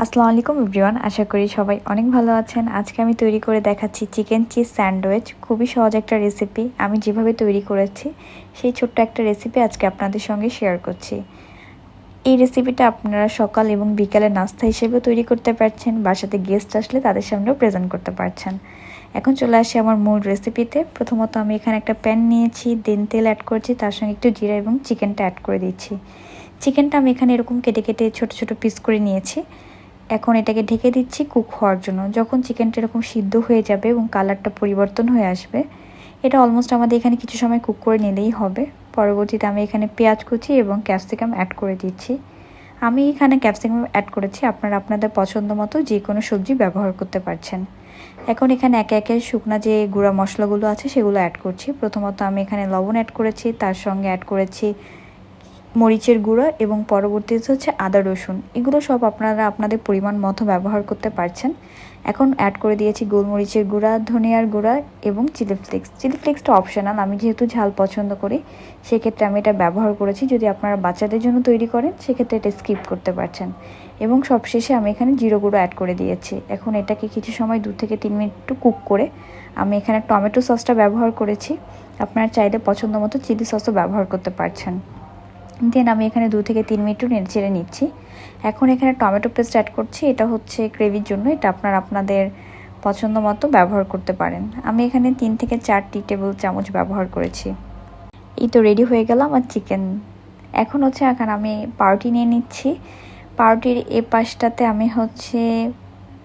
আসসালামু আলাইকুম এভরিওয়ান, আশা করি সবাই অনেক ভালো আছেন। আজকে আমি তৈরি করে দেখাচ্ছি চিকেন চিজ স্যান্ডউইচ। খুবই সহজ একটা রেসিপি। আমি যেভাবে তৈরি করেছি সেই ছোট্ট একটা রেসিপি আজকে আপনাদের সঙ্গে শেয়ার করছি। এই রেসিপিটা আপনারা সকাল এবং বিকালে নাস্তা হিসেবেও তৈরি করতে পারছেন, বাসাতে গেস্ট আসলে তাদের সামনেও প্রেজেন্ট করতে পারছেন। এখন চলে আসি আমার মূল রেসিপিতে। প্রথমত আমি এখানে একটা প্যান নিয়েছি, দেন তেল অ্যাড করছি, তার সঙ্গে একটু জিরা এবং চিকেনটা অ্যাড করে দিচ্ছি। চিকেনটা আমি এখানে এরকম কেটে কেটে ছোট ছোট পিস করে নিয়েছি। এখন এটাকে ঢেকে দিচ্ছি কুক হওয়ার জন্য। যখন চিকেনটা এরকম সিদ্ধ হয়ে যাবে এবং কালারটা পরিবর্তন হয়ে আসবে, এটা অলমোস্ট আমাদের এখানে কিছু সময় কুক করে নিলেই হবে। পরবর্তীতে আমি এখানে পেঁয়াজ কুচি এবং ক্যাপসিকাম অ্যাড করে দিচ্ছি। আমি এখানে ক্যাপসিকাম অ্যাড করেছি, আপনারা আপনাদের পছন্দ মতো যে কোনো সবজি ব্যবহার করতে পারছেন। এখন এখানে একে একে শুকনা যে গুঁড়া মশলাগুলো আছে সেগুলো অ্যাড করছি। প্রথমত আমি এখানে লবণ অ্যাড করেছি, তার সঙ্গে অ্যাড করেছি মরিচের গুঁড়া এবং পরবর্তীতে হচ্ছে আদা রসুন। এগুলো সব আপনারা আপনাদের পরিমাণ মতো ব্যবহার করতে পারছেন। এখন অ্যাড করে দিয়েছি গোলমরিচের গুঁড়া, ধনিয়ার গুঁড়া এবং চিলি ফ্লেক্স। চিলি ফ্লেক্সটা অপশনাল, আমি যেহেতু ঝাল পছন্দ করি সেক্ষেত্রে আমি এটা ব্যবহার করেছি। যদি আপনারা বাচ্চাদের জন্য তৈরি করেন সেক্ষেত্রে এটা স্কিপ করতে পারছেন। এবং সবশেষে আমি এখানে জিরে গুঁড়ো অ্যাড করে দিয়েছি। এখন এটাকে কিছু সময় 2 থেকে 3 মিনিট একটু কুক করে আমি এখানে টমেটো সসটা ব্যবহার করেছি। আপনারা চাইলে পছন্দ মতো চিলি সসও ব্যবহার করতে পারছেন। দেন আমি এখানে 2 থেকে 3 মিনিট নেড়ে চেড়ে নিচ্ছি। এখন এখানে টমেটো পেস্ট অ্যাড করছি, এটা হচ্ছে গ্রেভির জন্য। এটা আপনারা আপনাদের পছন্দ মতো ব্যবহার করতে পারেন। আমি এখানে 3 থেকে 4টি টেবিল চামচ ব্যবহার করেছি। এই তো রেডি হয়ে গেল আমার চিকেন। এখন হচ্ছে এখানে আমি পাউরুটি নিয়ে নিচ্ছি। পাউরুটির এ পাশটাতে আমি হচ্ছে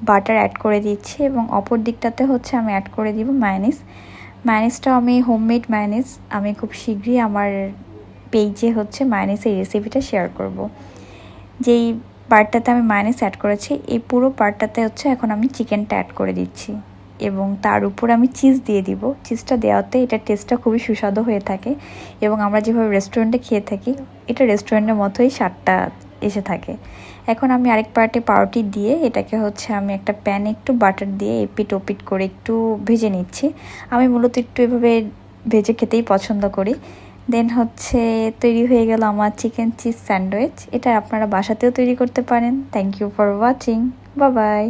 বাটার অ্যাড করে দিচ্ছি এবং অপর দিকটাতে হচ্ছে আমি অ্যাড করে দিব মায়োনিজ। মায়োনিজটাও আমি হোমমেড মায়োনিজ, আমি খুব শীঘ্রই আমার পেজে হচ্ছে মায়োনিজের রেসিপিটা শেয়ার করব। যেই পার্টটাতে আমি মায়োনিজ অ্যাড করেছি এই পুরো পার্টটাতে হচ্ছে এখন আমি চিকেনটা অ্যাড করে দিচ্ছি এবং তার উপর আমি চিজ দিয়ে দিব। চিজটা দেওয়াতে এটার টেস্টটা খুবই সুস্বাদু হয়ে থাকে এবং আমরা যেভাবে রেস্টুরেন্টে খেয়ে থাকি এটা রেস্টুরেন্টের মতোই স্বাদটা এসে থাকে। এখন আমি আরেক পার্টে পাউরুটি দিয়ে এটাকে হচ্ছে আমি একটা প্যানে একটু বাটার দিয়ে এপিট ওপিট করে একটু ভেজে নিচ্ছি। আমি মূলত একটু এভাবে ভেজে খেতেই পছন্দ করি। দেন হচ্ছে তৈরি হয়ে গেল আমার চিকেন চিজ স্যান্ডউইচ। এটা আপনারা বাসাতেও তৈরি করতে পারেন। Thank you for watching. Bye by.